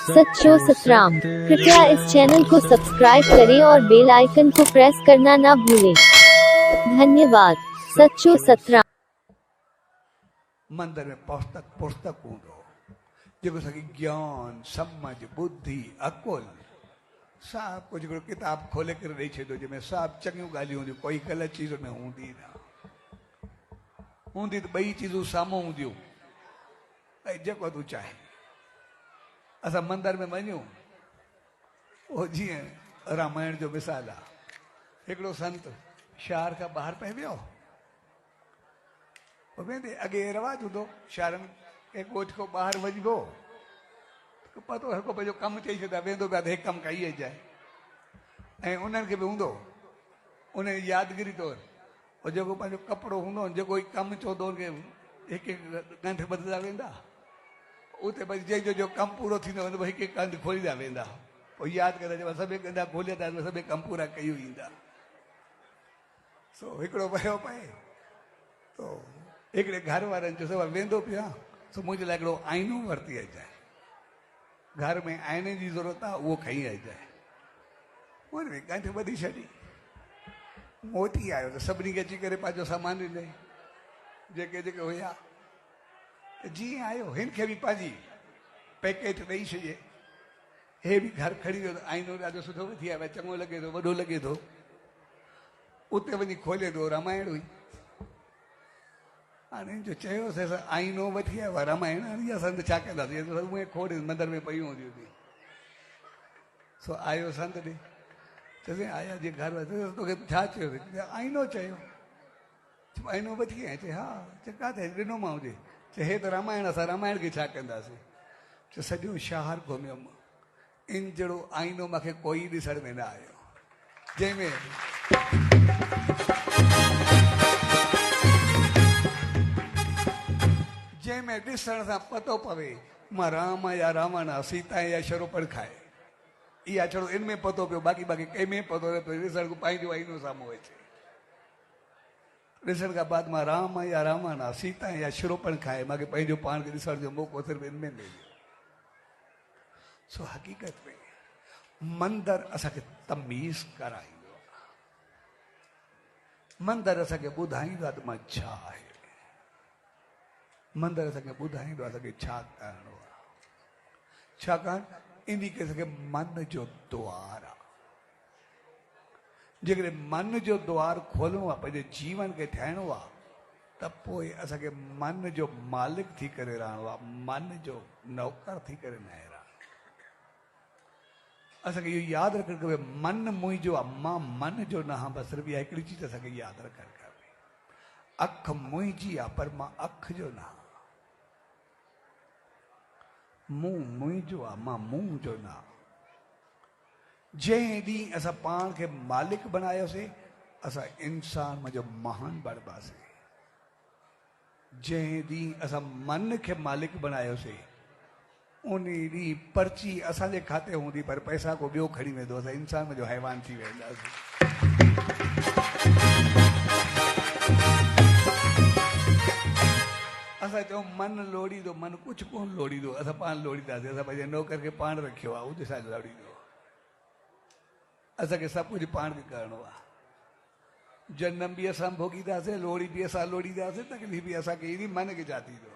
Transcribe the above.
सच्चो सतराम। कृपया इस चैनल को सब्सक्राइब करें और बेल आइकन को प्रेस करना ना भूलें। धन्यवाद। सच्चो सतराम। मंदिर में पुस्तक पुस्तक हूंदो जेको असांखे ज्ञान समझ बुद्धि अकुल सब कुछ हिकिड़ो किताब खोले करे ॾेई छॾियो जंहिंमें सभु चङियूं ॻाल्हियूं हूंदियूं कोई ग़लति चीज़ में हूंदी न हूंदी त ॿई चीज़ूं साम्हूं हूंदियूं ऐं जेको तूं चाहे असां मंदर में वञूं उहो जीअं रामायण जो मिसाल आहे हिकिड़ो संत शहर खां ॿाहिरि पए वियो वेंदे अॻे रवाज हूंदो शहरनि कंहिं ॻोठ खां ॿाहिरि वञिबो पतो हर को पंहिंजो कमु चई छॾिया वेंदो पिया त हे कमु कई अचाए ऐं उन्हनि खे बि हूंदो उन यादगिरी तौरु पोइ जेको पंहिंजो कपिड़ो हूंदो जेको कमु चवंदो हुनखे हिकु हिकु ॻंढ ॿधंदा वेंदा उते भई जंहिंजो जो कमु पूरो थींदो वेंदो हिकु हिकु ॻंढ खोलींदा वेंदा पोइ यादि करे चइबो सभई ॻंढा खोलिया था सभई कमु पूरा कयूं ईंदा सो हिकिड़ो वियो पए तो हिकिड़े घर वारनि जो सभु वेंदो पिया सो मुंहिंजे लाइ हिकिड़ो आईनो वरिती अचाए घर में आईने जी ज़रूरत आहे उहो खई अचाए उन में ॻंढ ॿधी छॾी मोती आयो त सभिनी खे अची करे पंहिंजो सामान ॾिनई जेके जेके हुया जीअं आयो हिन खे बि पंहिंजी पैकेट ॾेई छॾिजे हे बि घर खणी वियो त आईनो ॾाढो सुठो वठी आयो भई चङो लॻे थो वॾो लॻे थो उते वञी खोले थो रामायण हुई हाणे जो चयोसीं असां आईनो वठी आयो आहे रामायण हाणे असां त छा कंदासीं उहे खोड़ मंदर में पयूं हूंदियूं हुई सो आयो संत ॾे चयोसीं आया जी घर तोखे छा चयो आईनो चयो आईनो वठी आया चए हा चए किथे ॾिनो मां हुजे चए हे त रामायण असां रामायण खे छा कंदासीं चए सॼो शहर घुमियुमि इन जहिड़ो आईनो मूंखे कोई ॾिसण में न आयो जंहिंमें जंहिंमें ॾिसण सां पतो पवे मां राम या रावण आहे सीता या शरोपण खाए इहा छड़ो इनमें पतो पियो बाक़ी बाक़ी कंहिंमें पतो न पियो ॾिसण खां पंहिंजो आईनो साम्हूं अचे ॾिसण खां बाद मां राम या रावण आहे सीता या शरोपण खाए मूंखे पंहिंजो पाण खे ॾिसण जो मौक़ो सिर्फ़ु इनमें मिले सो हक़ीक़त में मंदर असांखे तमीज़ कराईंदो आहे मंदर असांखे ॿुधाईंदो आहे त मां छा आहे मंदर असांखे ॿुधाईंदो आहे असांखे छा करिणो आहे छाकाणि इन खे असांखे मन जो द्वार आहे जेकॾहिं मन जो द्वार खोलणो आहे पंहिंजे जीवन खे ठाहिणो आहे त पोइ असांखे मन जो मालिक थी करे रहणो आहे मन जो नौकर थी करे न रहणो असांखे इहो यादि रखणु खपे मन मुंहिंजो आहे मां मन जो न आहियां बसि सिर्फ़ु इहा हिकिड़ी चीज असांखे यादि रखणु खपे अखि मुंहिंजी आहे पर मां अखि जो न आहियां मुंहुं मुंहिंजो आहे मां मुंहुं जो न आहियां जंहिं ॾींहुं असां पाण खे मालिक बनायोसीं असां इंसान मुंहिंजो महान बणिबासीं जंहिं ॾींहुं असां मन खे मालिक बनायोसीं उन ॾींहुं पर्ची असांजे खाते हूंदी पर पैसा को ॿियो खणी वेंदो असां इंसान मुंहिंजो हैवान थी वेंदासीं असां चऊं मन लोड़ींदो मन कुझु कोन लोड़ींदो असां पाण लोड़ींदासीं असां पंहिंजे नौकर खे पाण रखियो आहे उहो ॾिसां लोड़ींदो असांखे सभु कुझु पाण खे करिणो आहे जनम बि असां भोगींदासीं लोड़ी बि असां लोड़ींदासीं तकलीफ़ बि असांखे ईंदी मन खे छा थींदो